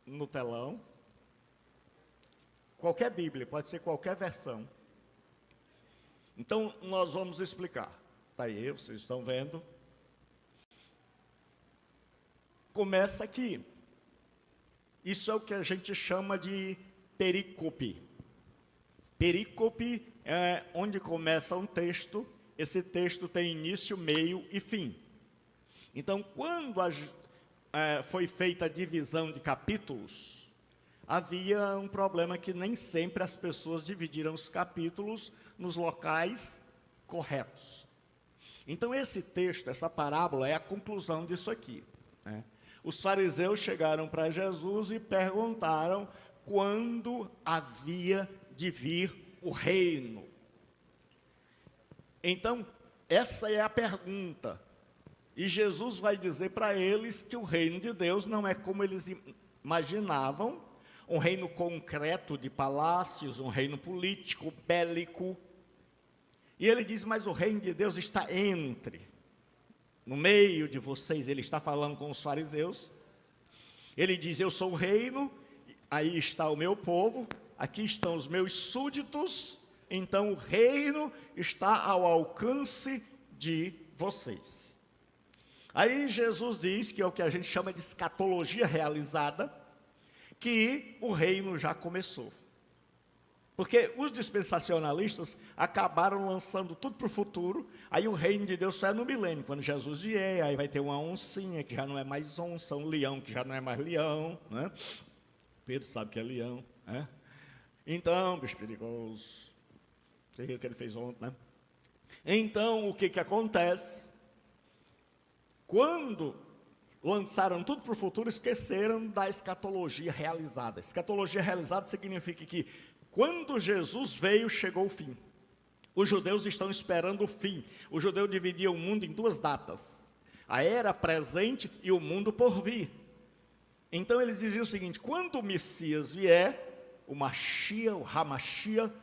no telão. Qualquer Bíblia, pode ser qualquer versão. Então, nós vamos explicar. Está aí, vocês estão vendo. Começa aqui. Isso é o que a gente chama de perícope. Perícope é onde começa um texto. Esse texto tem início, meio e fim. Então, quando foi feita a divisão de capítulos, havia um problema que nem sempre as pessoas dividiram os capítulos nos locais corretos. Então, esse texto, essa parábola, é a conclusão disso aqui, né? Os fariseus chegaram para Jesus e perguntaram quando havia de vir o reino. Então, essa é a pergunta. E Jesus vai dizer para eles que o reino de Deus não é como eles imaginavam, um reino concreto de palácios, um reino político, bélico. E ele diz, mas o reino de Deus está no meio de vocês. Ele está falando com os fariseus. Ele diz, eu sou o reino, aí está o meu povo, aqui estão os meus súditos, então o reino está ao alcance de vocês. Aí Jesus diz, que é o que a gente chama de escatologia realizada, que o reino já começou. Porque os dispensacionalistas acabaram lançando tudo para o futuro, aí o reino de Deus só é no milênio, quando Jesus vier, aí vai ter uma oncinha, que já não é mais onça, um leão, que já não é mais leão, né? Pedro sabe que é leão, né? Então, bicho perigoso, sei o que ele fez ontem, né? Então, o que acontece? Quando lançaram tudo para o futuro, esqueceram da escatologia realizada. Escatologia realizada significa que quando Jesus veio, chegou o fim. Os judeus estão esperando o fim. O judeu dividia o mundo em duas datas: a era presente e o mundo por vir. Então eles diziam o seguinte: quando o Messias vier, o Machia, o Hamashia,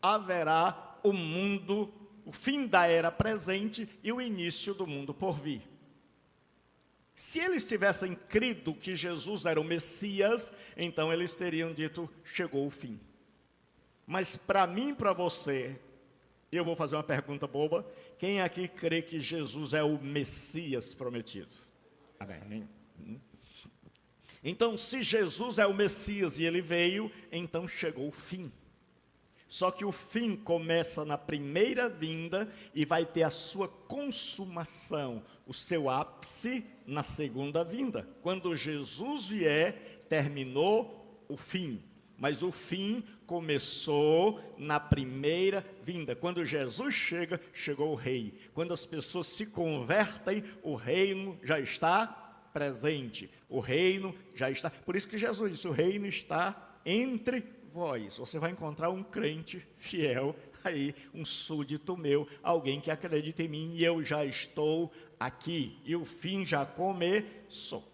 haverá o mundo, o fim da era presente e o início do mundo por vir. Se eles tivessem crido que Jesus era o Messias, então eles teriam dito, chegou o fim. Mas para mim e para você, eu vou fazer uma pergunta boba: quem aqui crê que Jesus é o Messias prometido? Amém. Então, se Jesus é o Messias e ele veio, então chegou o fim. Só que o fim começa na primeira vinda e vai ter a sua consumação, o seu ápice na segunda vinda. Quando Jesus vier, terminou o fim. Mas o fim começou na primeira vinda. Quando Jesus chega, chegou o rei. Quando as pessoas se convertem, o reino já está presente. O reino já está. Por isso que Jesus disse, o reino está entre vós. Você vai encontrar um crente fiel aí, um súdito meu, alguém que acredita em mim, e eu já estou aqui. E o fim já começou.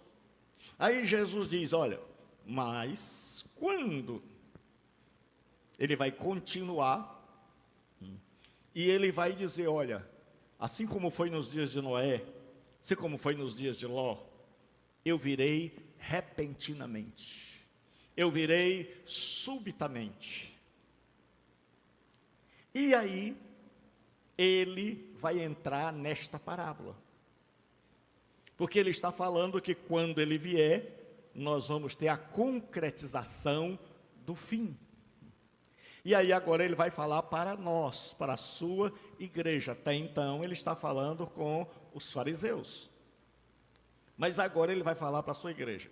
Aí Jesus diz, olha, mas quando ele vai continuar, e ele vai dizer, olha, assim como foi nos dias de Noé, assim como foi nos dias de Ló, eu virei repentinamente, eu virei subitamente. E aí, ele vai entrar nesta parábola, porque ele está falando que quando ele vier, nós vamos ter a concretização do fim. E aí agora ele vai falar para nós, para a sua igreja. Até então ele está falando com os fariseus, mas agora ele vai falar para a sua igreja.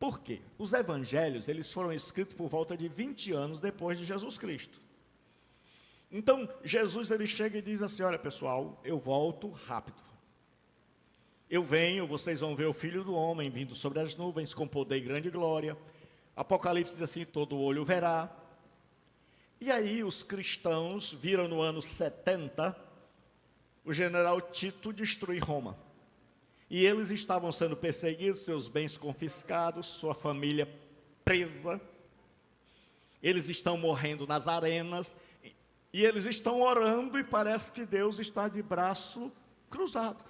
Por quê? Os evangelhos, eles foram escritos por volta de 20 anos depois de Jesus Cristo. Então Jesus, ele chega e diz assim, olha pessoal, eu volto rápido. Eu venho, vocês vão ver o Filho do Homem vindo sobre as nuvens com poder e grande glória. Apocalipse diz assim, todo olho verá. E aí os cristãos viram no ano 70 o general Tito destruir Roma. E eles estavam sendo perseguidos, seus bens confiscados, sua família presa. Eles estão morrendo nas arenas. E eles estão orando e parece que Deus está de braço cruzado.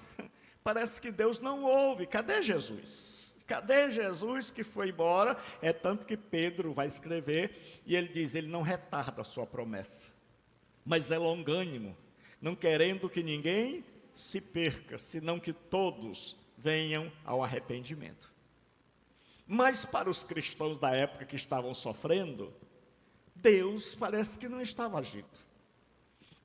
Parece que Deus não ouve. Cadê Jesus? Cadê Jesus que foi embora? É tanto que Pedro vai escrever e ele diz, ele não retarda a sua promessa, mas é longânimo, não querendo que ninguém se perca, senão que todos venham ao arrependimento. Mas para os cristãos da época que estavam sofrendo, Deus parece que não estava agindo.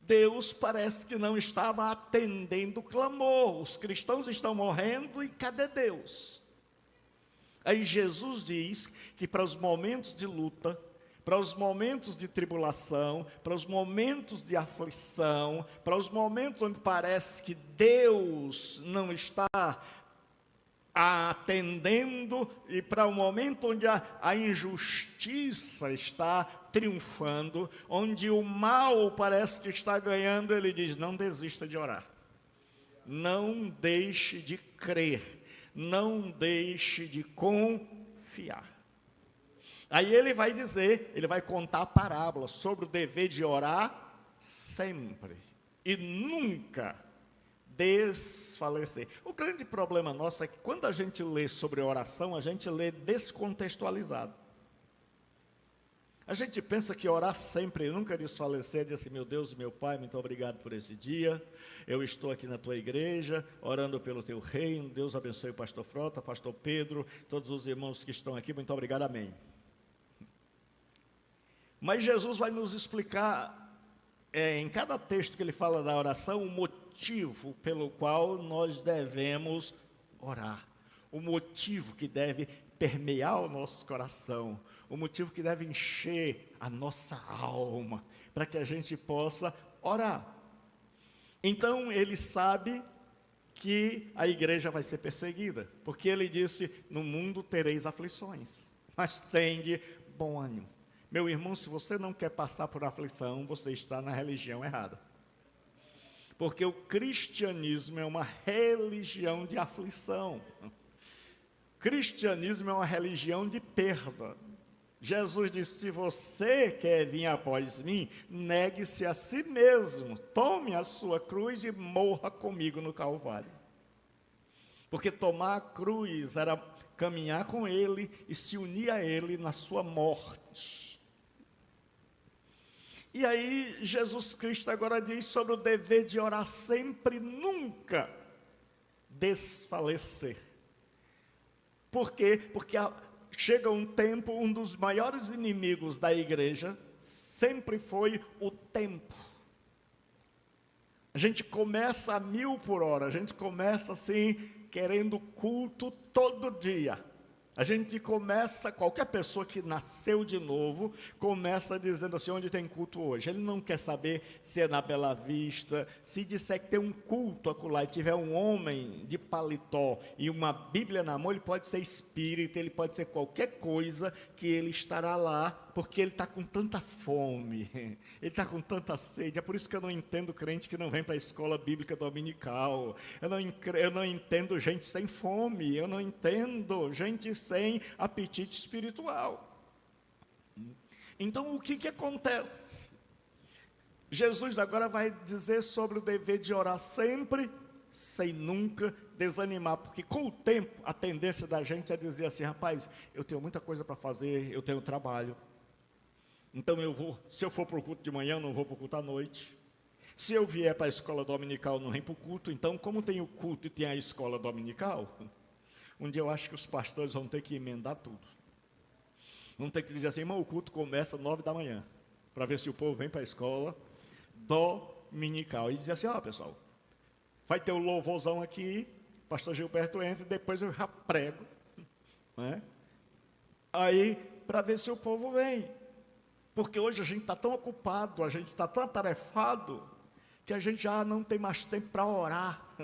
Deus parece que não estava atendendo o clamor. Os cristãos estão morrendo e cadê Deus? Aí Jesus diz que para os momentos de luta, para os momentos de tribulação, para os momentos de aflição, para os momentos onde parece que Deus não está atendendo, e para o momento onde a injustiça está triunfando, onde o mal parece que está ganhando, ele diz, não desista de orar, não deixe de crer, não deixe de confiar. Aí ele vai dizer, ele vai contar a parábola sobre o dever de orar sempre e nunca desfalecer. O grande problema nosso é que quando a gente lê sobre oração, a gente lê descontextualizado. A gente pensa que orar sempre e nunca desfalecer, diz assim, meu Deus e meu Pai, muito obrigado por esse dia, eu estou aqui na tua igreja, orando pelo teu reino, Deus abençoe o pastor Frota, pastor Pedro, todos os irmãos que estão aqui, muito obrigado, amém. Mas Jesus vai nos explicar, em cada texto que ele fala da oração, o motivo pelo qual nós devemos orar, o motivo que deve permear o nosso coração, o motivo que deve encher a nossa alma, para que a gente possa orar. Então ele sabe que a igreja vai ser perseguida, porque ele disse, no mundo tereis aflições, mas tende bom ânimo. Meu irmão, se você não quer passar por aflição, você está na religião errada. Porque o cristianismo é uma religião de aflição. Cristianismo é uma religião de perda. Jesus disse, se você quer vir após mim, negue-se a si mesmo, tome a sua cruz e morra comigo no Calvário. Porque tomar a cruz era caminhar com ele e se unir a ele na sua morte. E aí, Jesus Cristo agora diz sobre o dever de orar sempre, nunca desfalecer. Por quê? Porque chega um tempo, um dos maiores inimigos da igreja sempre foi o tempo. A gente começa a 1000 por hora, a gente começa assim, querendo culto todo dia. A gente começa, qualquer pessoa que nasceu de novo, começa dizendo assim, onde tem culto hoje? Ele não quer saber se é na Bela Vista, se disser que tem um culto acolá e tiver um homem de paletó e uma Bíblia na mão, ele pode ser espírita, ele pode ser qualquer coisa que ele estará lá, porque ele está com tanta fome, ele está com tanta sede. É por isso que eu não entendo crente que não vem para a escola bíblica dominical, eu não entendo gente sem fome, eu não entendo gente sem apetite espiritual. Então, o que acontece? Jesus agora vai dizer sobre o dever de orar sempre, sem nunca desanimar, porque com o tempo, a tendência da gente é dizer assim, rapaz, eu tenho muita coisa para fazer, eu tenho trabalho, então se eu for para o culto de manhã, eu não vou para o culto à noite. Se eu vier para a escola dominical, eu não venho para o culto. Então, como tem o culto e tem a escola dominical, um dia eu acho que os pastores vão ter que emendar tudo. Vão ter que dizer assim, irmão, o culto começa às 9 da manhã, para ver se o povo vem para a escola dominical. E dizer assim, ó pessoal, vai ter o louvorzão aqui, pastor Gilberto entra e depois eu já prego. Né? Aí, para ver se o povo vem. Porque hoje a gente está tão ocupado, a gente está tão atarefado, que a gente já não tem mais tempo para orar.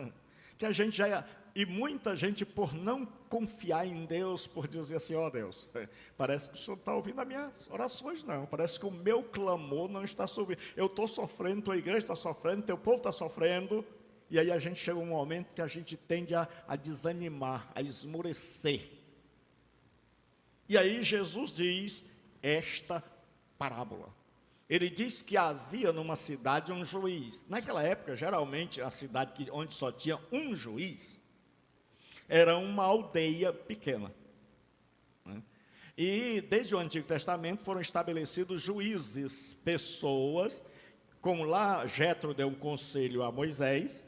Que a gente já... E muita gente, por não confiar em Deus, por dizer assim, ó Deus, parece que o Senhor está ouvindo as minhas orações, não. Parece que o meu clamor não está ouvindo. Eu estou sofrendo, tua igreja está sofrendo, teu povo está sofrendo. E aí a gente chega um momento que a gente tende a desanimar, a esmorecer. E aí Jesus diz esta parábola. Ele diz que havia numa cidade um juiz. Naquela época, geralmente, a cidade onde só tinha um juiz, Era uma aldeia pequena. E desde o Antigo Testamento foram estabelecidos juízes, pessoas, como lá Jetro deu um conselho a Moisés,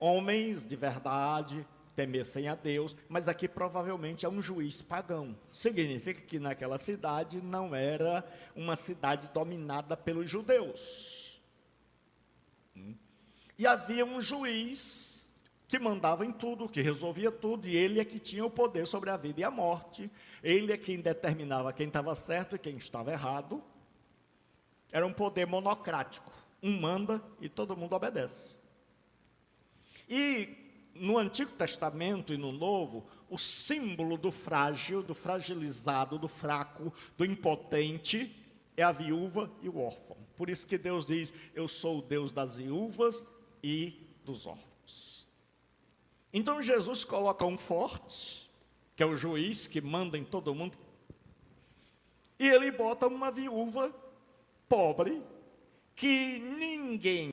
homens de verdade, temessem a Deus, mas aqui provavelmente é um juiz pagão. Significa que naquela cidade não era uma cidade dominada pelos judeus. E havia um juiz que mandava em tudo, que resolvia tudo, e ele é que tinha o poder sobre a vida e a morte. Ele é quem determinava quem estava certo e quem estava errado. Era um poder monocrático. Um manda e todo mundo obedece. E no Antigo Testamento e no Novo, o símbolo do frágil, do fragilizado, do fraco, do impotente, é a viúva e o órfão. Por isso que Deus diz, eu sou o Deus das viúvas e dos órfãos. Então Jesus coloca um forte, que é o juiz que manda em todo mundo, e ele bota uma viúva pobre, que ninguém,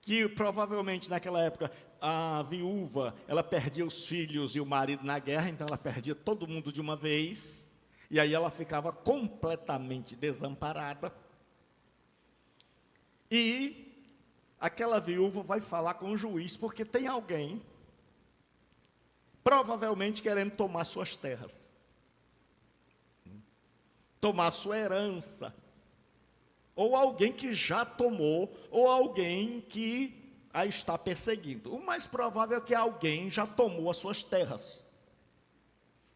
que provavelmente naquela época a viúva, ela perdia os filhos e o marido na guerra, então ela perdia todo mundo de uma vez, e aí ela ficava completamente desamparada, e aquela viúva vai falar com o juiz, porque tem alguém, provavelmente querendo tomar suas terras, tomar sua herança, ou alguém que já tomou, ou alguém que a está perseguindo. O mais provável é que alguém já tomou as suas terras.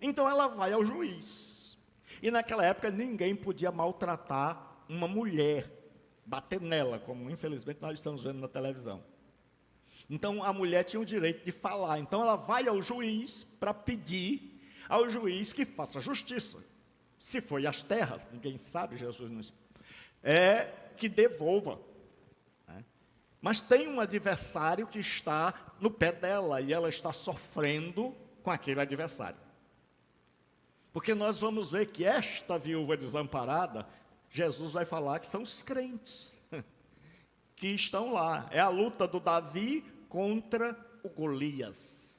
Então ela vai ao juiz. E naquela época ninguém podia maltratar uma mulher, bater nela, como infelizmente nós estamos vendo na televisão. Então a mulher tinha o direito de falar. Então ela vai ao juiz para pedir ao juiz que faça justiça. Se foi as terras, ninguém sabe, Jesus não que devolva. Mas tem um adversário que está no pé dela e ela está sofrendo com aquele adversário. Porque nós vamos ver que esta viúva desamparada, Jesus vai falar que são os crentes que estão lá. É a luta do Davi contra o Golias.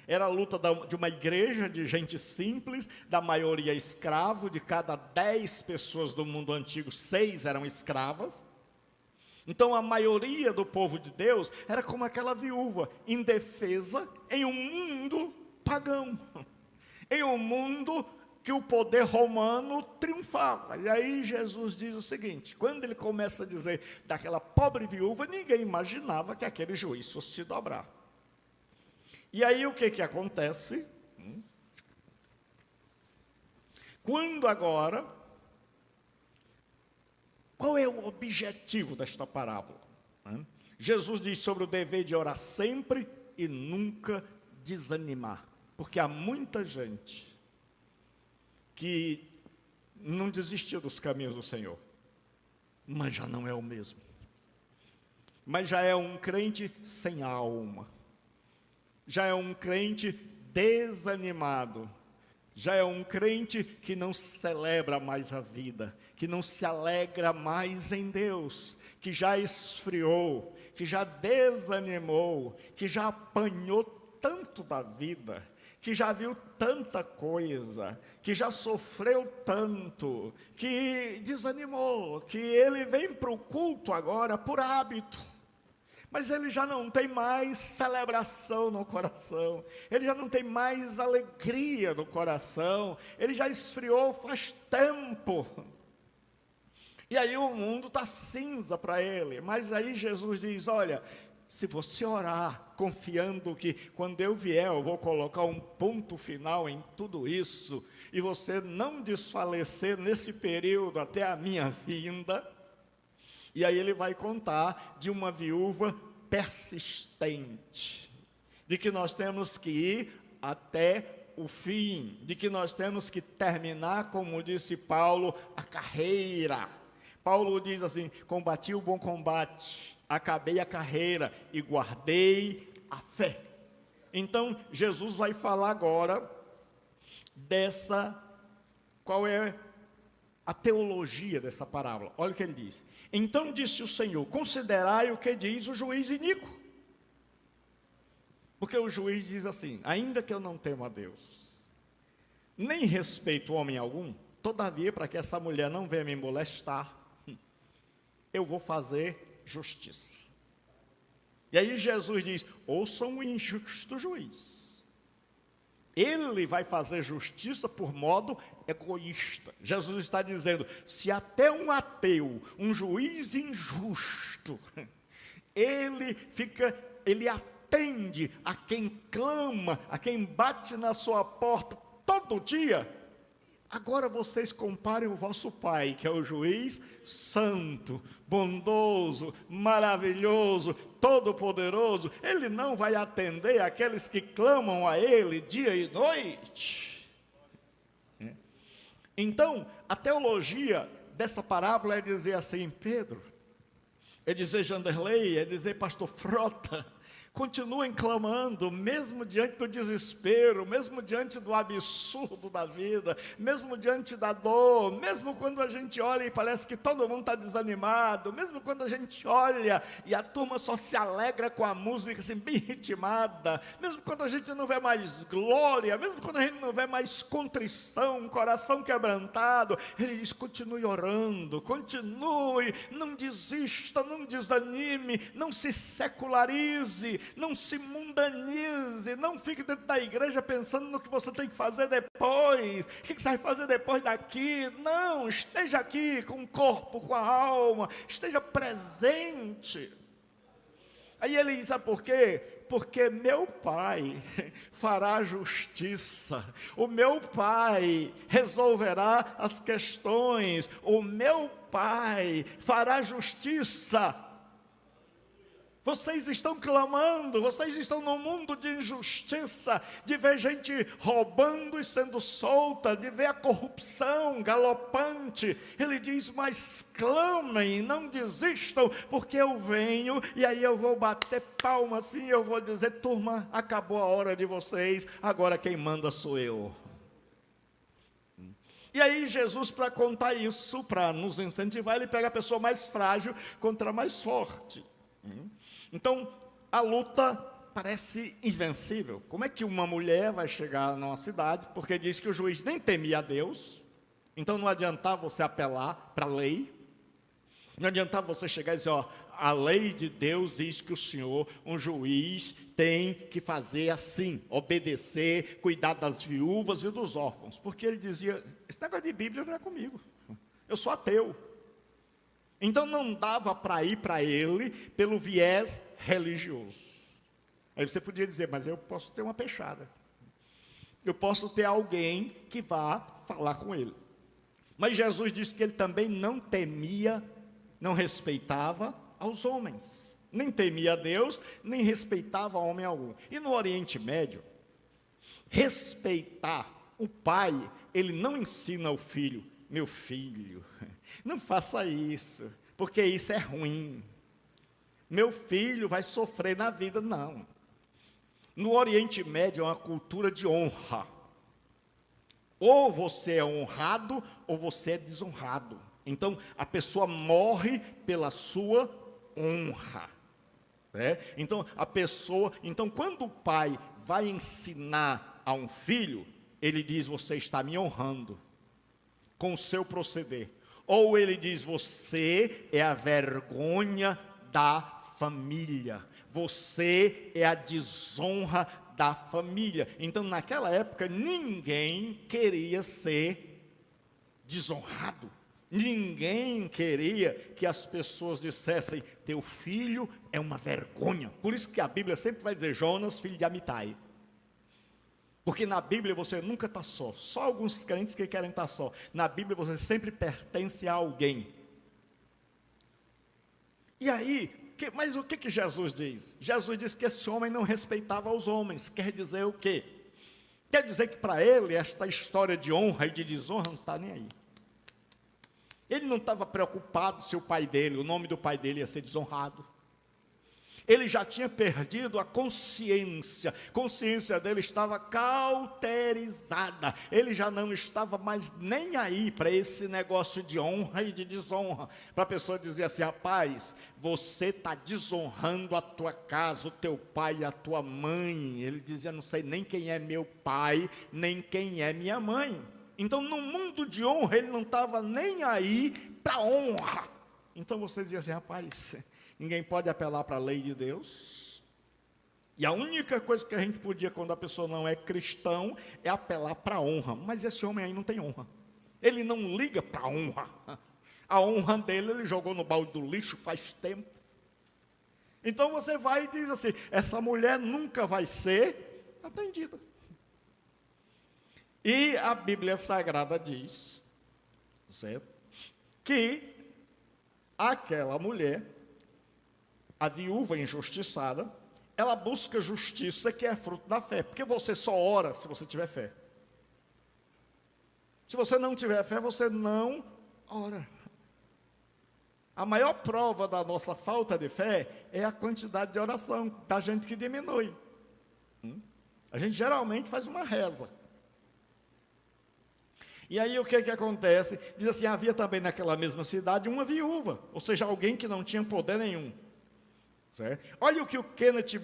Era a luta de uma igreja de gente simples, da maioria escravo, de cada 10 pessoas do mundo antigo, 6 eram escravas. Então a maioria do povo de Deus era como aquela viúva, indefesa em um mundo pagão, em um mundo que o poder romano triunfava. E aí Jesus diz o seguinte, quando ele começa a dizer daquela pobre viúva, ninguém imaginava que aquele juiz fosse se dobrar. E aí o que acontece? Quando agora, qual é o objetivo desta parábola? Jesus diz sobre o dever de orar sempre e nunca desanimar. Porque há muita gente que não desistiu dos caminhos do Senhor, mas já não é o mesmo. Mas já é um crente sem alma. Já é um crente desanimado, já é um crente que não celebra mais a vida, que não se alegra mais em Deus, que já esfriou, que já desanimou, que já apanhou tanto da vida, que já viu tanta coisa, que já sofreu tanto, que desanimou, que ele vem para o culto agora por hábito. Mas ele já não tem mais celebração no coração, ele já não tem mais alegria no coração, ele já esfriou faz tempo. E aí o mundo está cinza para ele, mas aí Jesus diz, olha, se você orar, confiando que quando eu vier eu vou colocar um ponto final em tudo isso, e você não desfalecer nesse período até a minha vinda. E aí ele vai contar de uma viúva persistente, de que nós temos que ir até o fim, de que nós temos que terminar, como disse Paulo, a carreira. Paulo diz assim, combati o bom combate, acabei a carreira e guardei a fé. Então Jesus vai falar agora qual é a teologia dessa parábola. Olha o que ele diz. Então disse o Senhor, considerai o que diz o juiz iníquo. Porque o juiz diz assim: ainda que eu não temo a Deus, nem respeito homem algum, todavia, para que essa mulher não venha me molestar, eu vou fazer justiça. E aí Jesus diz: ouçam o injusto juiz. Ele vai fazer justiça por modo egoísta. Jesus está dizendo: se até um ateu, um juiz injusto, ele atende a quem clama, a quem bate na sua porta todo dia, agora vocês comparem o vosso Pai, que é o juiz santo, bondoso, maravilhoso, todo-poderoso. Ele não vai atender aqueles que clamam a Ele dia e noite. Então, a teologia dessa parábola é dizer assim: Pedro, é dizer Janderley, é dizer pastor Frota, continuem clamando, mesmo diante do desespero, mesmo diante do absurdo da vida, mesmo diante da dor, mesmo quando a gente olha e parece que todo mundo está desanimado, mesmo quando a gente olha e a turma só se alegra com a música assim, bem ritmada, mesmo quando a gente não vê mais glória, mesmo quando a gente não vê mais contrição, coração quebrantado, ele diz: continue orando, continue, não desista, não desanime, não se secularize, não se mundanize, não fique dentro da igreja pensando no que você tem que fazer depois, o que você vai fazer depois daqui. Não, esteja aqui com o corpo, com a alma, esteja presente. Aí ele diz: sabe por quê? Porque meu Pai fará justiça, o meu Pai resolverá as questões, o meu Pai fará justiça. Vocês estão clamando, vocês estão num mundo de injustiça, de ver gente roubando e sendo solta, de ver a corrupção galopante. Ele diz: mas clamem, não desistam, porque eu venho, e aí eu vou bater palma assim, eu vou dizer: turma, acabou a hora de vocês, agora quem manda sou eu. E aí Jesus, para contar isso, para nos incentivar, ele pega a pessoa mais frágil contra a mais forte. Então, a luta parece invencível. Como é que uma mulher vai chegar numa cidade, porque diz que o juiz nem temia a Deus, então não adiantava você apelar para a lei, não adiantava você chegar e dizer: ó, a lei de Deus diz que o senhor, um juiz, tem que fazer assim, obedecer, cuidar das viúvas e dos órfãos, porque ele dizia: esse negócio de Bíblia não é comigo, eu sou ateu. Então não dava para ir para ele pelo viés religioso. Aí você podia dizer: mas eu posso ter uma peixada, eu posso ter alguém que vá falar com ele. Mas Jesus disse que ele também não temia, não respeitava aos homens, nem temia a Deus, nem respeitava homem algum. E no Oriente Médio, respeitar o pai, ele não ensina ao filho: meu filho, não faça isso, porque isso é ruim. Meu filho vai sofrer na vida, não. No Oriente Médio é uma cultura de honra. Ou você é honrado, ou você é desonrado. Então, a pessoa morre pela sua honra. Então, quando o pai vai ensinar a um filho, ele diz: você está me honrando com o seu proceder. Ou ele diz: você é a vergonha da família, você é a desonra da família. Então, naquela época, ninguém queria ser desonrado, ninguém queria que as pessoas dissessem: teu filho é uma vergonha. Por isso que a Bíblia sempre vai dizer: Jonas, filho de Amitai. Porque na Bíblia você nunca está só. Só alguns crentes que querem estar só. Na Bíblia você sempre pertence a alguém. E aí, mas o que Jesus diz? Jesus diz que esse homem não respeitava os homens. Quer dizer o quê? Quer dizer que para ele esta história de honra e de desonra não está nem aí. Ele não estava preocupado se o pai dele, o nome do pai dele ia ser desonrado. Ele já tinha perdido a consciência dele estava cauterizada, ele já não estava mais nem aí para esse negócio de honra e de desonra, para a pessoa dizer assim: rapaz, você está desonrando a tua casa, o teu pai e a tua mãe. Ele dizia: não sei nem quem é meu pai, nem quem é minha mãe. Então, no mundo de honra, ele não estava nem aí para honra. Então você dizia assim: rapaz, ninguém pode apelar para a lei de Deus. E a única coisa que a gente podia, quando a pessoa não é cristão, é apelar para a honra. Mas esse homem aí não tem honra. Ele não liga para a honra. A honra dele, ele jogou no balde do lixo faz tempo. Então você vai e diz assim: essa mulher nunca vai ser atendida. E a Bíblia Sagrada diz, certo, que aquela mulher, a viúva injustiçada, ela busca justiça, que é fruto da fé. Porque você só ora se você tiver fé. Se você não tiver fé, você não ora. A maior prova da nossa falta de fé é a quantidade de oração da gente que diminui. A gente geralmente faz uma reza. E aí o que acontece? Diz assim: havia também naquela mesma cidade uma viúva, ou seja, alguém que não tinha poder nenhum. Certo? Olha o que o Kenneth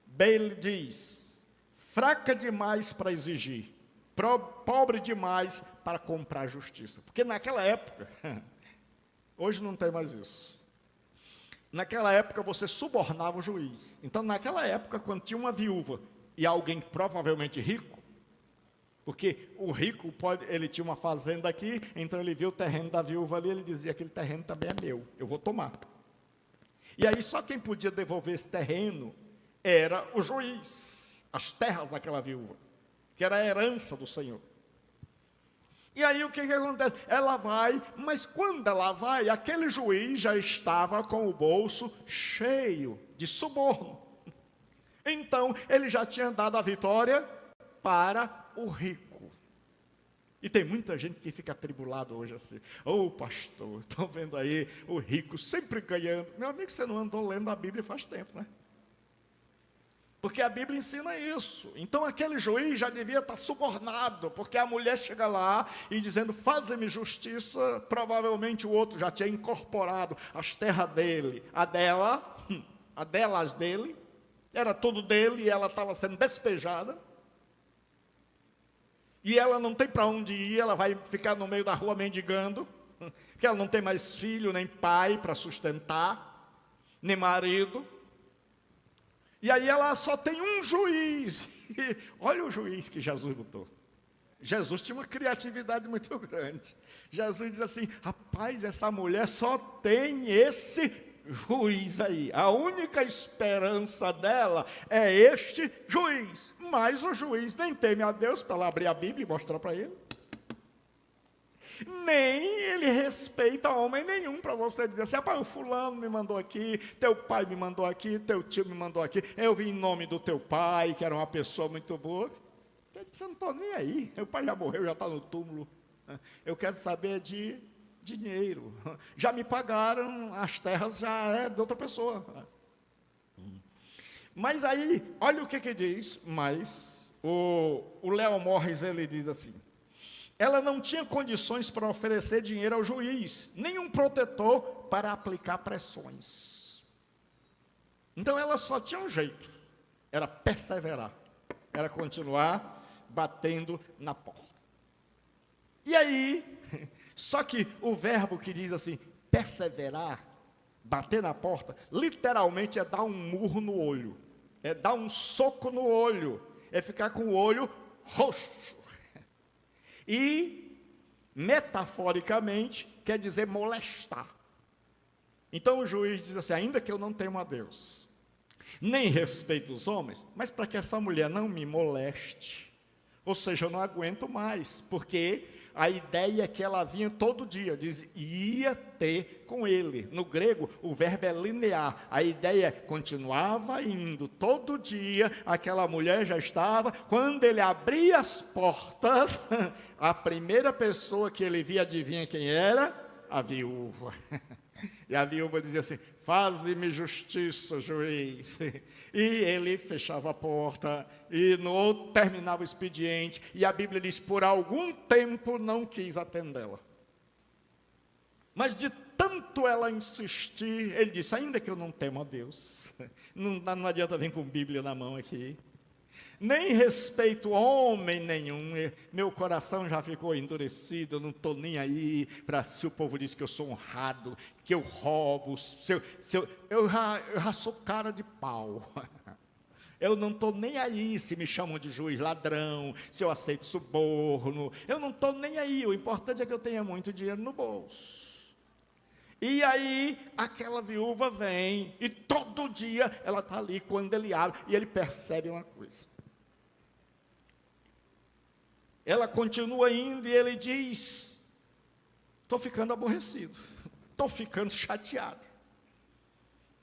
Bailey diz: fraca demais para exigir, pobre demais para comprar justiça. Porque naquela época, hoje não tem mais isso. Naquela época você subornava o juiz. Então naquela época, quando tinha uma viúva e alguém provavelmente rico, porque o rico, ele tinha uma fazenda aqui, então ele viu o terreno da viúva ali, ele dizia: aquele terreno também é meu, eu vou tomar. E aí só quem podia devolver esse terreno era o juiz, as terras daquela viúva, que era a herança do Senhor. E aí o que acontece? Ela vai, mas quando ela vai, aquele juiz já estava com o bolso cheio de suborno. Então ele já tinha dado a vitória para o rico. E tem muita gente que fica atribulado hoje assim: ô pastor, estou vendo aí o rico sempre ganhando. Meu amigo, você não andou lendo a Bíblia faz tempo, né? Porque a Bíblia ensina isso. Então aquele juiz já devia estar subornado, porque a mulher chega lá e dizendo: faze-me justiça. Provavelmente o outro já tinha incorporado as terras dele, a delas dele, era tudo dele, e ela estava sendo despejada. E ela não tem para onde ir, ela vai ficar no meio da rua mendigando, porque ela não tem mais filho, nem pai para sustentar, nem marido. E aí ela só tem um juiz. Olha o juiz que Jesus botou. Jesus tinha uma criatividade muito grande. Jesus diz assim: rapaz, essa mulher só tem esse juiz aí. A única esperança dela é este juiz. Mas o juiz nem teme a Deus para ela abrir a Bíblia e mostrar para ele. Nem ele respeita homem nenhum para você dizer assim: rapaz, o fulano me mandou aqui, teu pai me mandou aqui, teu tio me mandou aqui, eu vim em nome do teu pai, que era uma pessoa muito boa. Ele disse: eu não estou nem aí, meu pai já morreu, já está no túmulo. Eu quero saber de dinheiro. Já me pagaram, as terras já é de outra pessoa. Mas aí, olha o que diz, mas o Léo Morris, ele diz assim: ela não tinha condições para oferecer dinheiro ao juiz, nenhum protetor para aplicar pressões. Então ela só tinha um jeito, era perseverar, era continuar batendo na porta. E aí, só que o verbo que diz assim, perseverar, bater na porta, literalmente é dar um murro no olho, é dar um soco no olho, é ficar com o olho roxo. E, metaforicamente, quer dizer molestar. Então o juiz diz assim: ainda que eu não temo a Deus, nem respeito os homens, mas para que essa mulher não me moleste, ou seja, eu não aguento mais, porque a ideia é que ela vinha todo dia, diz, ia ter com ele. No grego, o verbo é linear. A ideia é, continuava indo todo dia, aquela mulher já estava. Quando ele abria as portas, a primeira pessoa que ele via, adivinha quem era? A viúva. E a viúva dizia assim: faze-me justiça, juiz. E ele fechava a porta, e no outro terminava o expediente, e a Bíblia diz, por algum tempo não quis atendê-la. Mas de tanto ela insistir, ele disse, ainda que eu não temo a Deus, não adianta vir com Bíblia na mão aqui, nem respeito homem nenhum, meu coração já ficou endurecido, eu não estou nem aí para se o povo diz que eu sou honrado, que eu roubo, eu já sou cara de pau. Eu não estou nem aí se me chamam de juiz ladrão, se eu aceito suborno, eu não estou nem aí, o importante é que eu tenha muito dinheiro no bolso. E aí, aquela viúva vem, e todo dia ela está ali, quando ele abre, e ele percebe uma coisa. Ela continua indo e ele diz, estou ficando aborrecido, estou ficando chateado.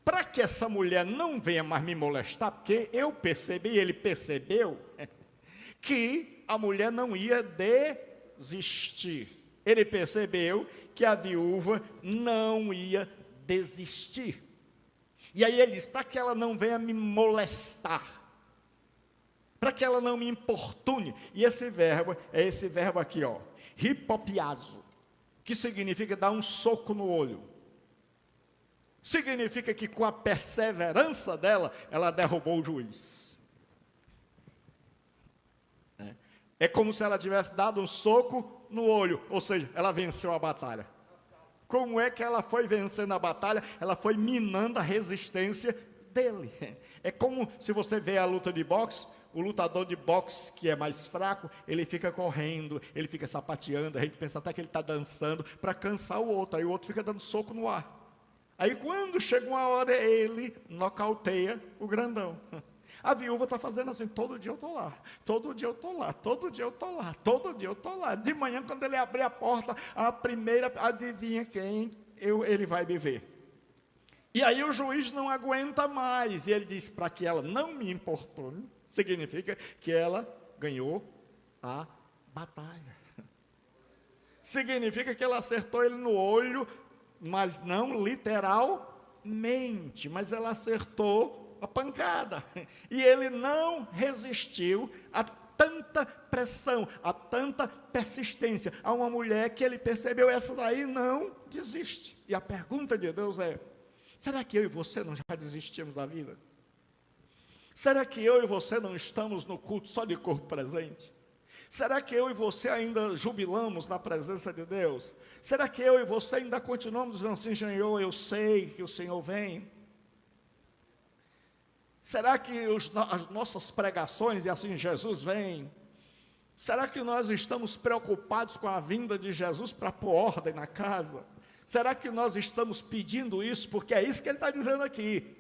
Para que essa mulher não venha mais me molestar, porque eu percebi, ele percebeu, que a mulher não ia desistir. Ele percebeu que a viúva não ia desistir. E aí ele diz, para que ela não venha me molestar, para que ela não me importune. E esse verbo, é esse verbo aqui, ó, hipopiazo, que significa dar um soco no olho. Significa que com a perseverança dela, ela derrubou o juiz. É como se ela tivesse dado um soco no olho, ou seja, ela venceu a batalha. Como é que ela foi vencendo a batalha? Ela foi minando a resistência dele. É como se você vê a luta de boxe, o lutador de boxe que é mais fraco, ele fica correndo, ele fica sapateando, a gente pensa até que ele está dançando para cansar o outro, aí o outro fica dando soco no ar. Aí quando chega uma hora, ele nocauteia o grandão. A viúva está fazendo assim, todo dia eu estou lá, todo dia eu estou lá, todo dia eu estou lá, todo dia eu estou lá. De manhã, quando ele abrir a porta, a primeira, adivinha quem ele vai me ver. E aí o juiz não aguenta mais, e ele diz, para que ela não me importune, significa que ela ganhou a batalha. Significa que ela acertou ele no olho, mas não literalmente, mas ela acertou a pancada. E ele não resistiu a tanta pressão, a tanta persistência. A uma mulher que ele percebeu, essa daí não desiste. E a pergunta de Deus é, será que eu e você não já desistimos da vida? Será que eu e você não estamos no culto só de corpo presente? Será que eu e você ainda jubilamos na presença de Deus? Será que eu e você ainda continuamos dizendo assim, Senhor, eu sei que o Senhor vem? Será que as nossas pregações, e assim Jesus vem? Será que nós estamos preocupados com a vinda de Jesus para pôr ordem na casa? Será que nós estamos pedindo isso? Porque é isso que ele está dizendo aqui.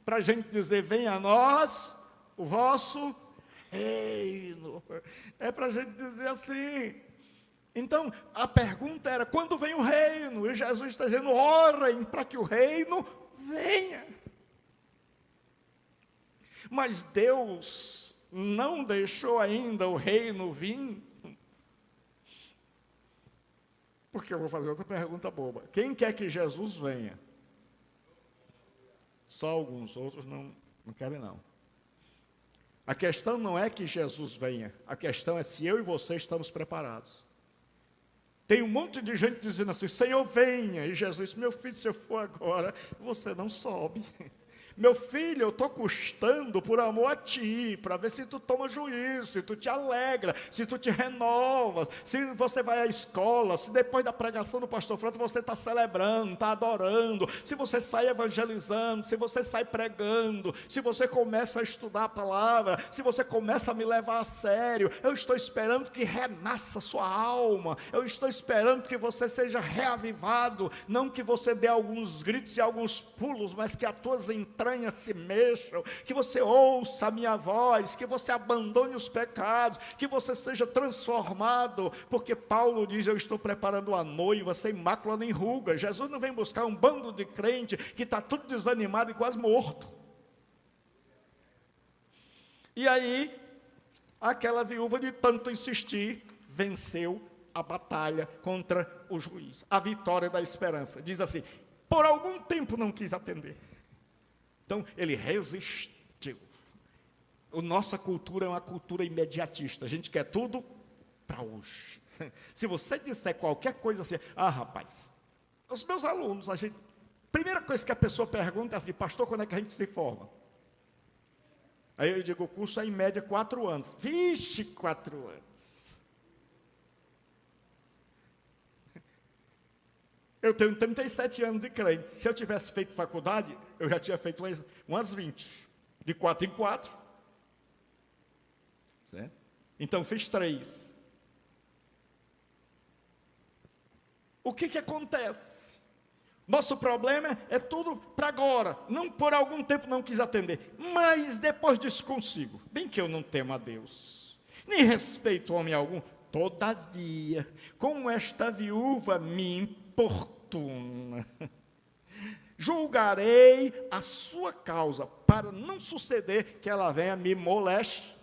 Para a gente dizer, venha a nós o vosso reino. É para a gente dizer assim. Então, a pergunta era, quando vem o reino? E Jesus está dizendo, orem para que o reino venha. Mas Deus não deixou ainda o reino vir. Porque eu vou fazer outra pergunta boba. Quem quer que Jesus venha? Só alguns, outros não querem não. A questão não é que Jesus venha, a questão é se eu e você estamos preparados. Tem um monte de gente dizendo assim, Senhor, venha. E Jesus, meu filho, se eu for agora, você não sobe. Meu filho, eu estou custando por amor a ti, para ver se tu toma juízo, se tu te alegra, se tu te renovas, se você vai à escola, se depois da pregação do pastor Franco você está celebrando, está adorando, se você sai evangelizando, se você sai pregando, se você começa a estudar a palavra, se você começa a me levar a sério. Eu estou esperando que renasça a sua alma, eu estou esperando que você seja reavivado, não que você dê alguns gritos e alguns pulos, mas que as tuas entranhas se mexam, que você ouça a minha voz, que você abandone os pecados, que você seja transformado, porque Paulo diz, eu estou preparando a noiva sem mácula nem ruga. Jesus não vem buscar um bando de crente que está tudo desanimado e quase morto. E aí, aquela viúva de tanto insistir, venceu a batalha contra o juiz, a vitória da esperança. Diz assim, por algum tempo não quis atender. Então, ele resistiu. A nossa cultura é uma cultura imediatista. A gente quer tudo para hoje. Se você disser qualquer coisa assim, rapaz, os meus alunos, primeira coisa que a pessoa pergunta é assim, pastor, quando é que a gente se forma? Aí eu digo, o curso é em média 4 anos. Vixe, 4 anos. Eu tenho 37 anos de crente. Se eu tivesse feito faculdade, eu já tinha feito umas 20. De 4 em 4. Certo? Então, fiz 3. O que acontece? Nosso problema é tudo para agora. Não por algum tempo não quis atender. Mas depois disso consigo. Bem que eu não temo a Deus, nem respeito homem algum. Todavia, como esta viúva me importuna, julgarei a sua causa, para não suceder que ela venha me molestar.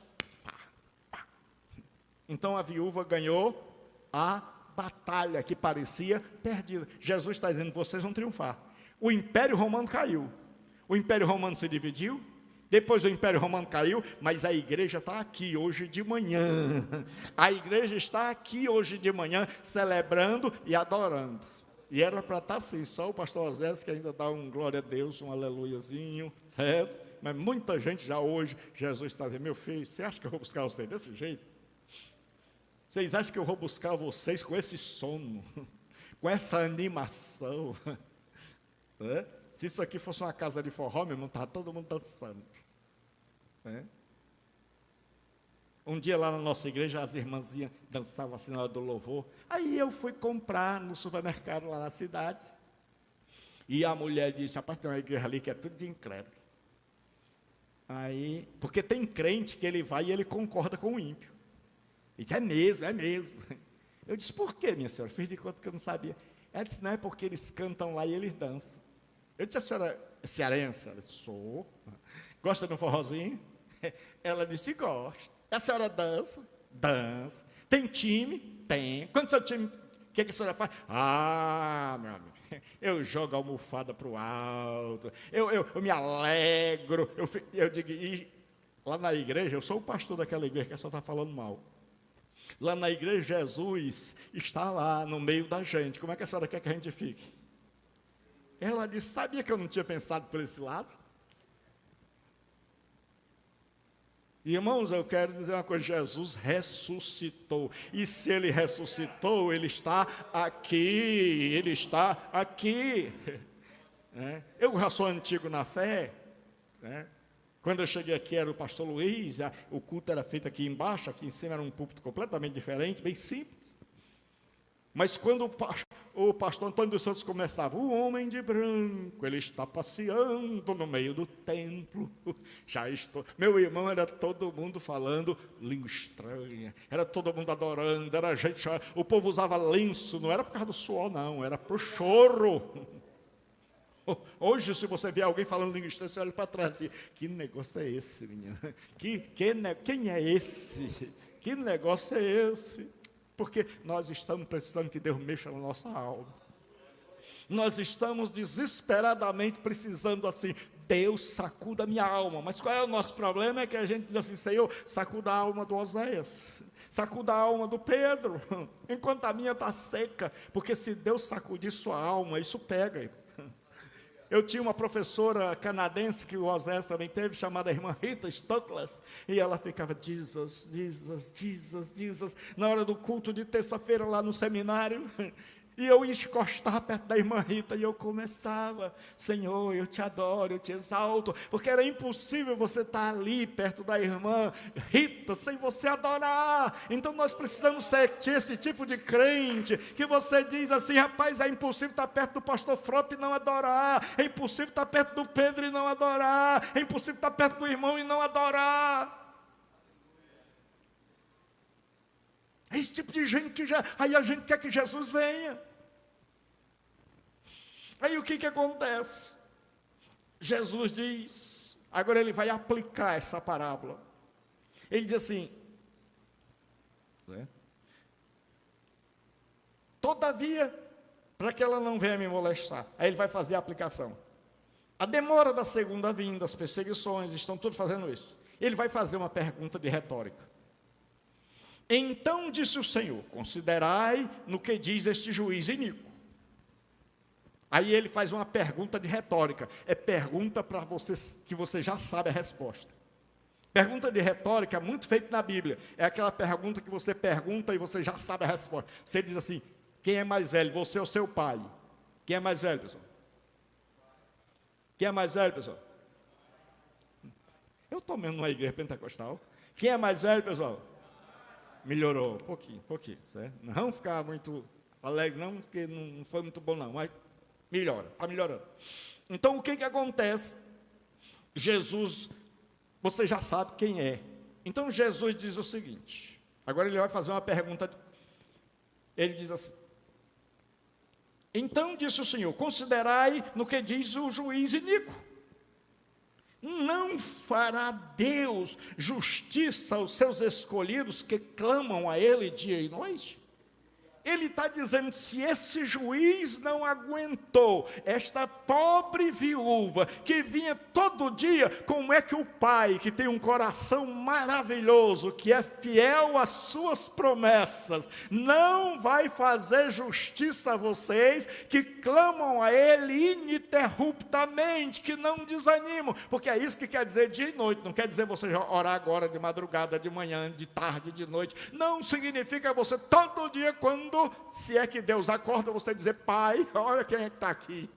Então a viúva ganhou a batalha que parecia perdida. Jesus está dizendo, vocês vão triunfar. O Império Romano caiu. O Império Romano se dividiu. Depois o Império Romano caiu, mas a igreja está aqui hoje de manhã. A igreja está aqui hoje de manhã, celebrando e adorando. E era para estar assim, só o pastor Osés que ainda dá um glória a Deus, um aleluiazinho, certo? Mas muita gente já hoje, Jesus está dizendo, meu filho, você acha que eu vou buscar você desse jeito? Vocês acham que eu vou buscar vocês com esse sono, com essa animação? É? Se isso aqui fosse uma casa de forró, meu irmão, estava todo mundo dançando. É? Um dia lá na nossa igreja, as irmãzinhas dançavam assim na hora do louvor. Aí eu fui comprar no supermercado lá na cidade. E a mulher disse, rapaz, tem uma igreja ali que é tudo de incrédulo. Aí, porque tem crente que ele vai e ele concorda com o ímpio. Ele disse, é mesmo, é mesmo. Eu disse, por quê, minha senhora? Fiz de conta que eu não sabia. Ela disse, não, é porque eles cantam lá e eles dançam. Eu disse, a senhora é cearense? Ela disse, sou. Gosta de um forrozinho? Ela disse, gosta. E a senhora dança? Dança. Tem time? Tem. Quando seu time, o que a senhora faz? Meu amigo, eu jogo a almofada para o alto, eu me alegro, eu digo, e lá na igreja, eu sou o pastor daquela igreja que a senhora está falando mal. Lá na igreja, Jesus está lá no meio da gente. Como é que a senhora quer que a gente fique? Ela disse, sabia que eu não tinha pensado por esse lado? Irmãos, eu quero dizer uma coisa, Jesus ressuscitou, e se Ele ressuscitou, Ele está aqui, Ele está aqui. Eu já sou antigo na fé, quando eu cheguei aqui era o pastor Luiz, o culto era feito aqui embaixo, aqui em cima era um púlpito completamente diferente, bem simples. Mas quando o pastor Antônio dos Santos começava, o homem de branco, ele está passeando no meio do templo. Já estou. Meu irmão, era todo mundo falando língua estranha, era todo mundo adorando, era gente. O povo usava lenço, não era por causa do suor, não, era para o choro. Hoje, se você vê alguém falando língua estranha, você olha para trás e que negócio é esse, menino? Quem é esse? Que negócio é esse? Porque nós estamos precisando que Deus mexa na nossa alma. Nós estamos desesperadamente precisando assim, Deus sacuda a minha alma. Mas qual é o nosso problema? É que a gente diz assim, Senhor, sacuda a alma do Oséias, sacuda a alma do Pedro, enquanto a minha está seca. Porque se Deus sacudir sua alma, isso pega. Eu tinha uma professora canadense, que o Oséias também teve, chamada irmã Rita Stoklas, e ela ficava, Jesus, Jesus, Jesus, Jesus, na hora do culto de terça-feira lá no seminário, e eu ia encostar perto da irmã Rita, e eu começava, Senhor, eu te adoro, eu te exalto, porque era impossível você estar ali, perto da irmã Rita, sem você adorar. Então nós precisamos ser esse tipo de crente, que você diz assim, rapaz, é impossível estar perto do pastor Frota e não adorar, é impossível estar perto do Pedro e não adorar, é impossível estar perto do irmão e não adorar. É esse tipo de gente que aí a gente quer que Jesus venha. Aí o que acontece? Jesus diz, agora ele vai aplicar essa parábola. Ele diz assim, todavia, para que ela não venha me molestar. Aí ele vai fazer a aplicação. A demora da segunda vinda, as perseguições, estão todos fazendo isso. Ele vai fazer uma pergunta de retórica. Então disse o Senhor: considerai no que diz este juiz iníquo. Aí ele faz uma pergunta de retórica. É pergunta para vocês que você já sabe a resposta. Pergunta de retórica, muito feita na Bíblia. É aquela pergunta que você pergunta e você já sabe a resposta. Você diz assim: quem é mais velho, você ou seu pai? Quem é mais velho, pessoal? Quem é mais velho, pessoal? Eu estou mesmo numa igreja pentecostal. Quem é mais velho, pessoal? Melhorou, pouquinho. Certo? Não vamos ficar muito alegre, não, porque não foi muito bom, não. Mas melhora, está melhorando. Então, o que acontece? Jesus, você já sabe quem é. Então, Jesus diz o seguinte. Agora ele vai fazer uma pergunta. Ele diz assim: então disse o Senhor: considerai no que diz o juiz iníquo. Não fará Deus justiça aos seus escolhidos que clamam a Ele dia e noite? Ele está dizendo, se esse juiz não aguentou esta pobre viúva, que vinha todo dia, como é que o pai, que tem um coração maravilhoso, que é fiel às suas promessas, não vai fazer justiça a vocês, que clamam a Ele ininterruptamente, que não desanimam, porque é isso que quer dizer dia e noite, não quer dizer você orar agora de madrugada, de manhã, de tarde, de noite, não significa você todo dia, quando, se é que Deus acorda, você dizer: Pai, olha quem é que está aqui.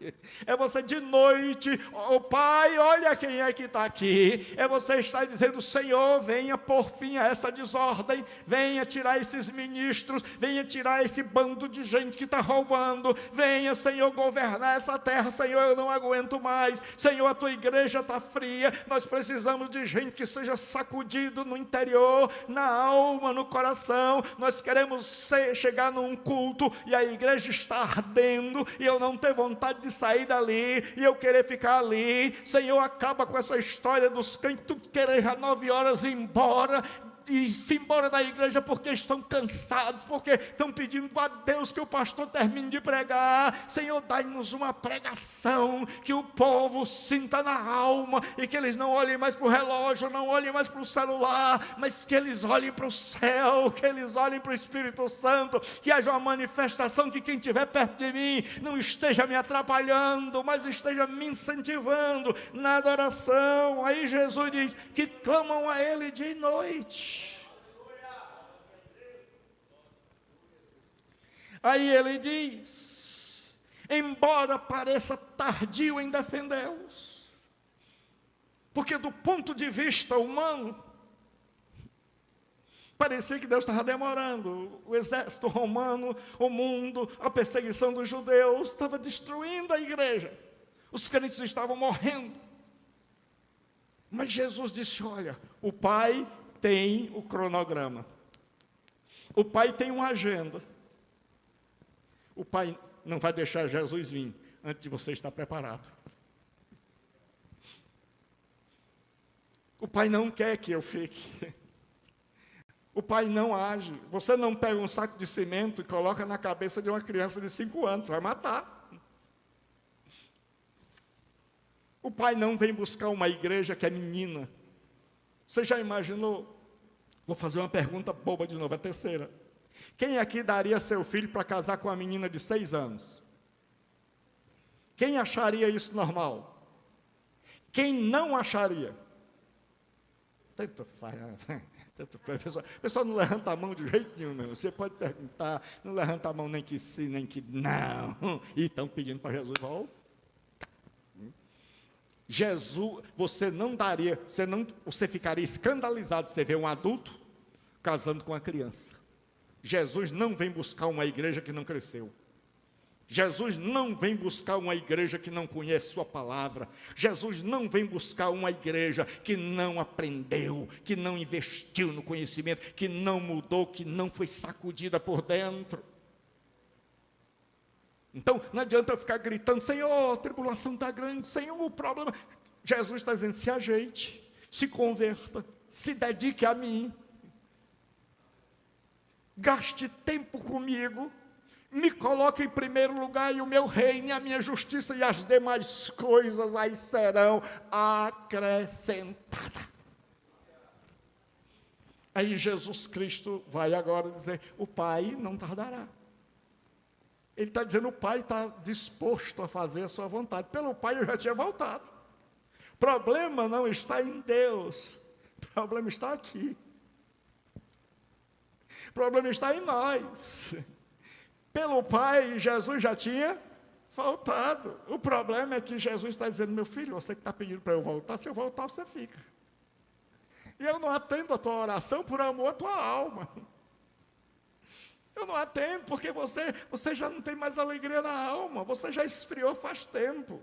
É você de noite: o Pai, olha quem é que está aqui. É você estar dizendo: Senhor, venha por fim a essa desordem, venha tirar esses ministros, venha tirar esse bando de gente que está roubando, venha, Senhor, governar essa terra. Senhor, eu não aguento mais. Senhor, a tua igreja está fria, nós precisamos de gente que seja sacudido no interior, na alma, no coração. Nós queremos chegar num culto e a igreja está ardendo e eu não ter vontade de sair dali e eu querer ficar ali. Senhor, acaba com essa história dos crentes tudo querer às 9 horas ir embora, e se embora da igreja porque estão cansados, porque estão pedindo a Deus que o pastor termine de pregar. Senhor, dai-nos uma pregação que o povo sinta na alma e que eles não olhem mais para o relógio, não olhem mais para o celular, mas que eles olhem para o céu, que eles olhem para o Espírito Santo, que haja uma manifestação, que quem estiver perto de mim não esteja me atrapalhando, mas esteja me incentivando na adoração. Aí Jesus diz que clamam a Ele dia e noite. Aí ele diz, embora pareça tardio em defendê-los, porque do ponto de vista humano, parecia que Deus estava demorando. O exército romano, o mundo, a perseguição dos judeus estava destruindo a igreja. Os crentes estavam morrendo. Mas Jesus disse: olha, o Pai tem o cronograma. O Pai tem uma agenda. O Pai não vai deixar Jesus vir antes de você estar preparado. O Pai não quer que eu fique. O Pai não age. Você não pega um saco de cimento e coloca na cabeça de uma criança de 5 anos, vai matar. O Pai não vem buscar uma igreja que é menina. Você já imaginou? Vou fazer uma pergunta boba de novo, a terceira. Quem aqui daria seu filho para casar com uma menina de 6 anos? Quem acharia isso normal? Quem não acharia? Tanto faz. O pessoal não levanta a mão de jeito nenhum, não. Você pode perguntar, não levanta a mão nem que sim, nem que não. E estão pedindo para Jesus voltar. Jesus, você não daria, você ficaria escandalizado de você ver um adulto casando com uma criança. Jesus não vem buscar uma igreja que não cresceu. Jesus não vem buscar uma igreja que não conhece sua palavra. Jesus não vem buscar uma igreja que não aprendeu, que não investiu no conhecimento, que não mudou, que não foi sacudida por dentro. Então, não adianta eu ficar gritando: Senhor, a tribulação está grande, Senhor, o problema... Jesus está dizendo: se ajeite, se converta, se dedique a mim. Gaste tempo comigo, Me coloque em primeiro lugar, e o meu reino, e a minha justiça, e as demais coisas aí serão acrescentadas. Aí Jesus Cristo vai agora dizer, o Pai não tardará. Ele está dizendo, o Pai está disposto a fazer a sua vontade. Pelo Pai eu já tinha voltado. O problema não está em Deus. O problema está aqui. O problema está em nós. Pelo Pai, Jesus já tinha voltado. O problema é que Jesus está dizendo, meu filho, você que está pedindo para eu voltar, se eu voltar, você fica. E eu não atendo a tua oração por amor à tua alma. Eu não atendo porque você já não tem mais alegria na alma, você já esfriou faz tempo.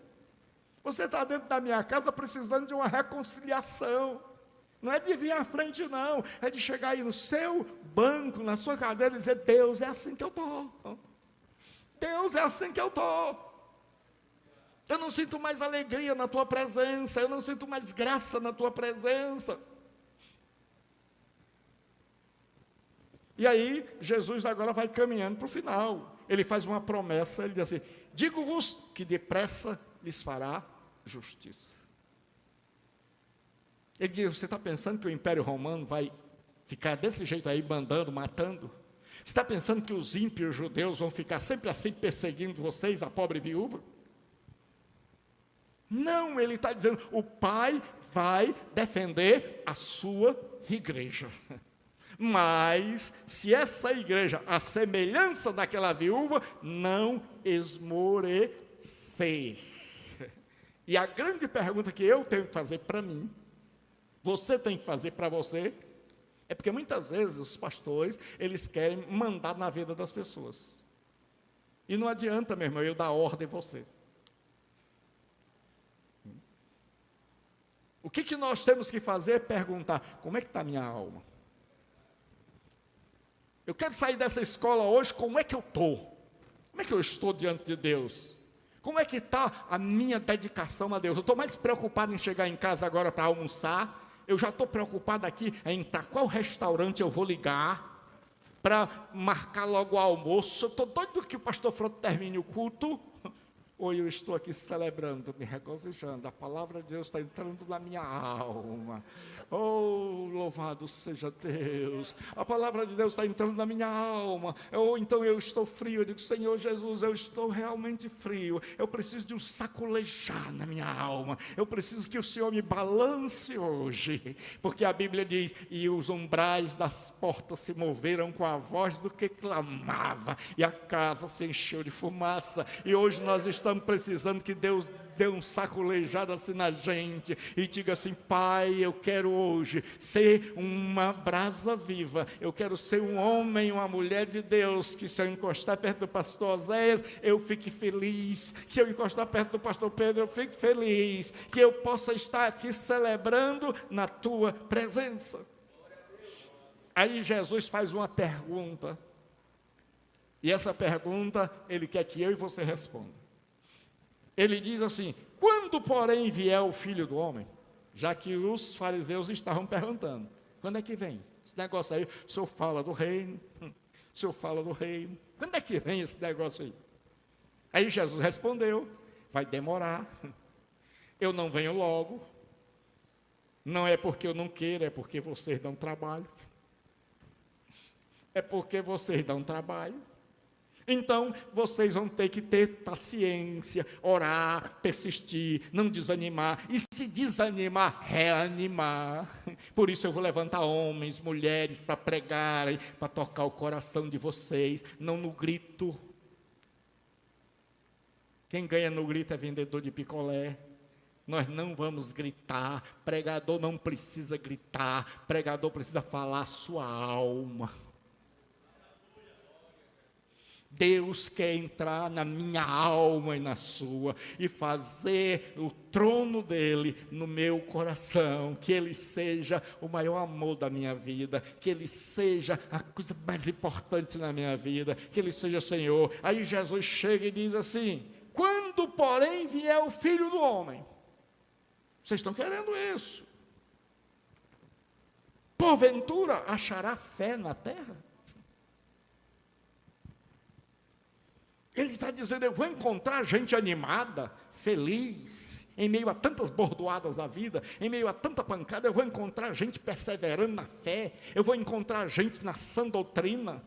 Você está dentro da minha casa precisando de uma reconciliação. Não é de vir à frente, não. É de chegar aí no seu banco, na sua cadeira e dizer, Deus, é assim que eu estou. Deus, é assim que eu estou. Eu não sinto mais alegria na tua presença, eu não sinto mais graça na tua presença. E aí, Jesus agora vai caminhando para o final. Ele faz uma promessa, ele diz assim, digo-vos que depressa lhes fará justiça. Ele diz, você está pensando que o Império Romano vai ficar desse jeito aí, mandando, matando? Você está pensando que os ímpios judeus vão ficar sempre assim, perseguindo vocês, a pobre viúva? Não, ele está dizendo, o Pai vai defender a sua igreja. Mas, se essa igreja, a semelhança daquela viúva, não esmorecer. E a grande pergunta que eu tenho que fazer para mim, você tem que fazer para você, é porque muitas vezes os pastores, eles querem mandar na vida das pessoas. E não adianta, meu irmão, eu dar ordem a você. O que nós temos que fazer é perguntar, como é que está a minha alma? Eu quero sair dessa escola hoje, como é que eu estou? Como é que eu estou diante de Deus? Como é que está a minha dedicação a Deus? Eu estou mais preocupado em chegar em casa agora para almoçar. Eu já estou preocupado aqui em para qual restaurante eu vou ligar, para marcar logo o almoço. Eu estou doido que o pastor Frodo termine o culto. Ou eu estou aqui celebrando, me regozijando. A palavra de Deus está entrando na minha alma. Oh, louvado seja Deus. A palavra de Deus está entrando na minha alma. Ou então eu estou frio. Eu digo, Senhor Jesus, eu estou realmente frio. Eu preciso de um sacolejar na minha alma. Eu preciso que o Senhor me balance hoje. Porque a Bíblia diz, e os umbrais das portas se moveram com a voz do que clamava. E a casa se encheu de fumaça. E hoje nós estamos precisando que Deus dê um sacolejado assim na gente e diga assim, Pai, eu quero hoje ser uma brasa viva, eu quero ser um homem, uma mulher de Deus, que se eu encostar perto do pastor Oséias, eu fique feliz, se eu encostar perto do pastor Pedro, eu fique feliz, que eu possa estar aqui celebrando na tua presença. Aí Jesus faz uma pergunta, e essa pergunta, ele quer que eu e você responda. Ele diz assim, quando porém vier o Filho do Homem, já que os fariseus estavam perguntando, quando é que vem? Esse negócio aí, o senhor fala do reino, quando é que vem esse negócio aí? Aí Jesus respondeu, vai demorar, eu não venho logo, não é porque eu não queira, é porque vocês dão trabalho, Então, vocês vão ter que ter paciência, orar, persistir, não desanimar. E se desanimar, reanimar. Por isso eu vou levantar homens, mulheres, para pregarem, para tocar o coração de vocês, não no grito. Quem ganha no grito é vendedor de picolé. Nós não vamos gritar. Pregador não precisa gritar. Pregador precisa falar a sua alma. Deus quer entrar na minha alma e na sua, e fazer o trono dele no meu coração, que ele seja o maior amor da minha vida, que ele seja a coisa mais importante na minha vida, que ele seja Senhor. Aí Jesus chega e diz assim, quando porém vier o Filho do Homem, vocês estão querendo isso, porventura achará fé na terra? está dizendo, eu vou encontrar gente animada, feliz, em meio a tantas bordoadas da vida, em meio a tanta pancada, eu vou encontrar gente perseverando na fé, eu vou encontrar gente na sã doutrina.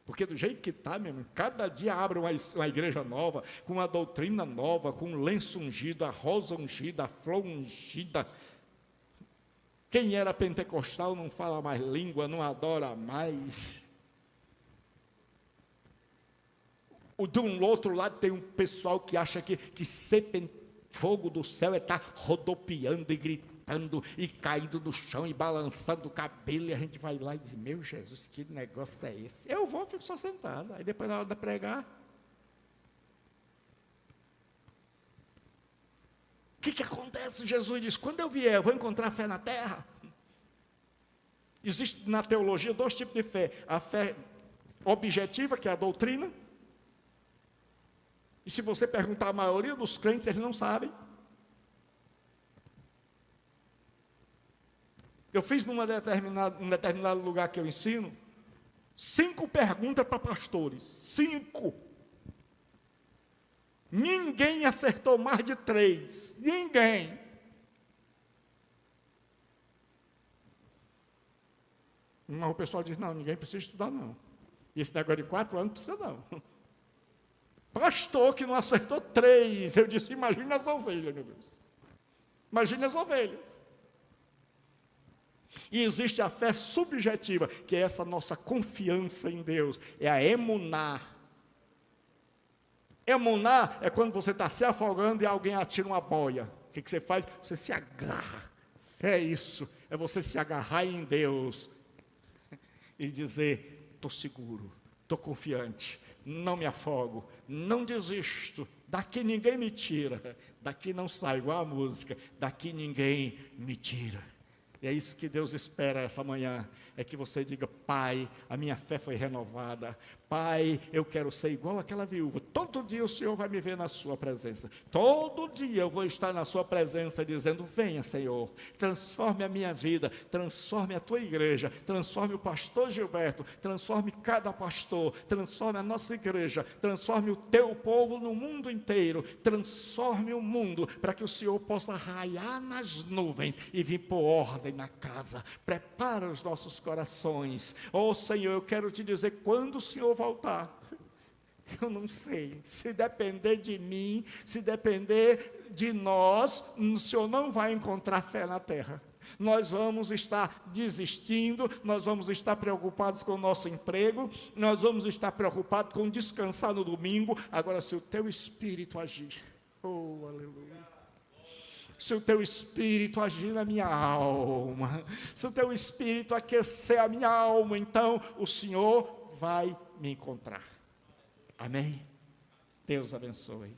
Porque do jeito que está, meu irmão, cada dia abre uma igreja nova, com uma doutrina nova, com um lenço ungido, a rosa ungida, a flor ungida. Quem era pentecostal não fala mais língua, não adora mais. Do outro lado tem um pessoal que acha que ser fogo do céu é estar rodopiando e gritando e caindo no chão e balançando o cabelo, e a gente vai lá e diz, meu Jesus, que negócio é esse? Eu vou, fico só sentado, aí depois na hora de pregar, o que acontece? Jesus diz, quando eu vier, eu vou encontrar fé na terra. Existe na teologia 2 tipos de fé, a fé objetiva, que é a doutrina, e se você perguntar a maioria dos crentes, eles não sabem. Eu fiz num determinado lugar que eu ensino, 5 perguntas para pastores. 5. Ninguém acertou mais de 3. Ninguém. Mas o pessoal diz, não, ninguém precisa estudar, não. E esse negócio de 4 anos não precisa, não. Pastor que não acertou 3. Eu disse, imagine as ovelhas, meu Deus. Imagine as ovelhas. E existe a fé subjetiva, que é essa nossa confiança em Deus. É a emuná. Emuná é quando você está se afogando e alguém atira uma boia. O que você faz? Você se agarra. É isso. É você se agarrar em Deus e dizer, estou seguro, estou confiante, não me afogo, não desisto, daqui ninguém me tira, daqui não sai, igual a música, daqui ninguém me tira. E é isso que Deus espera essa manhã, é que você diga, Pai, a minha fé foi renovada, Pai, eu quero ser igual àquela viúva, todo dia o Senhor vai me ver na sua presença, todo dia eu vou estar na sua presença dizendo, venha Senhor, transforme a minha vida, transforme a tua igreja, transforme o pastor Gilberto, transforme cada pastor, transforme a nossa igreja, transforme o teu povo no mundo inteiro, transforme o mundo, para que o Senhor possa raiar nas nuvens e vir por ordem na casa, prepara os nossos corações. Oh Senhor, eu quero te dizer, quando o Senhor voltar, eu não sei, se depender de mim, se depender de nós, o Senhor não vai encontrar fé na terra. Nós vamos estar desistindo, nós vamos estar preocupados com o nosso emprego, nós vamos estar preocupados com descansar no domingo. Agora, se o teu Espírito agir, oh aleluia, se o teu Espírito agir na minha alma, se o teu Espírito aquecer a minha alma, então o Senhor vai me encontrar. Amém? Deus abençoe.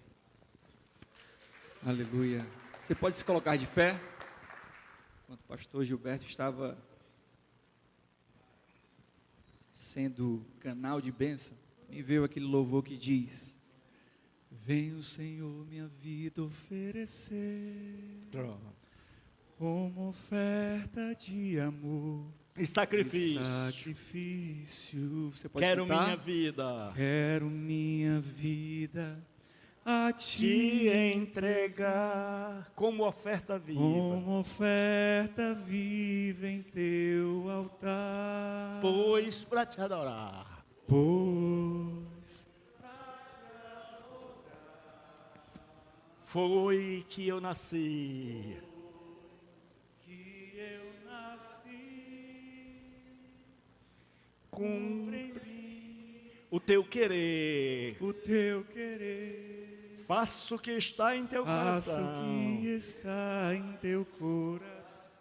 Aleluia. Você pode se colocar de pé? Enquanto o pastor Gilberto estava sendo canal de bênção, me veio aquele louvor que diz, vem o Senhor minha vida oferecer, como oferta de amor E sacrifício. Você pode Quero cantar? minha vida. Quero minha vida a Te entregar como oferta viva. como oferta viva em teu altar. Pois para te adorar. Pois Foi que eu nasci. que eu nasci, Cumpre o teu querer. o teu querer, Faço o que está em teu faça coração. o que está em teu coração.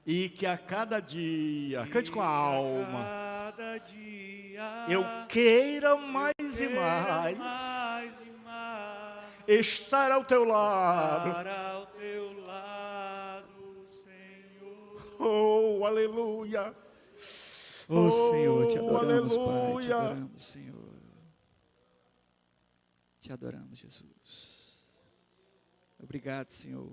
E que a cada dia, cante com a alma, Cada dia eu queira mais e queira mais mais e mais estar ao teu lado. estar ao teu lado, Senhor. Oh, aleluia. Oh, Senhor, te adoramos, Pai, te aleluia. adoramos, Senhor. Te adoramos, Jesus. Obrigado, Senhor,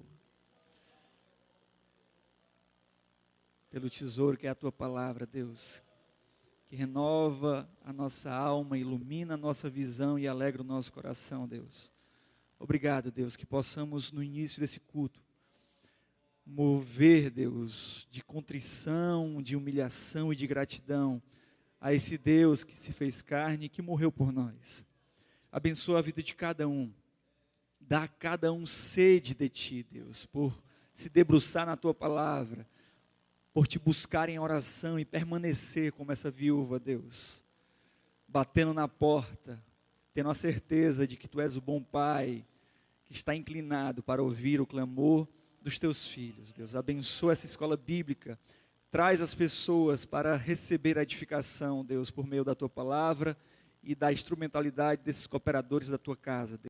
pelo tesouro que é a Tua palavra, Deus, que renova a nossa alma, ilumina a nossa visão e alegra o nosso coração, Deus. Obrigado, Deus, que possamos no início desse culto mover, Deus, de contrição, de humilhação e de gratidão a esse Deus que se fez carne e que morreu por nós. Abençoa a vida de cada um. Dá a cada um sede de Ti, Deus, por se debruçar na Tua palavra, por Te buscar em oração e permanecer como essa viúva, Deus, batendo na porta, tendo a certeza de que Tu és o bom Pai, que está inclinado para ouvir o clamor dos Teus filhos. Deus, abençoa essa escola bíblica, traz as pessoas para receber a edificação, Deus, por meio da Tua palavra e da instrumentalidade desses cooperadores da Tua casa, Deus.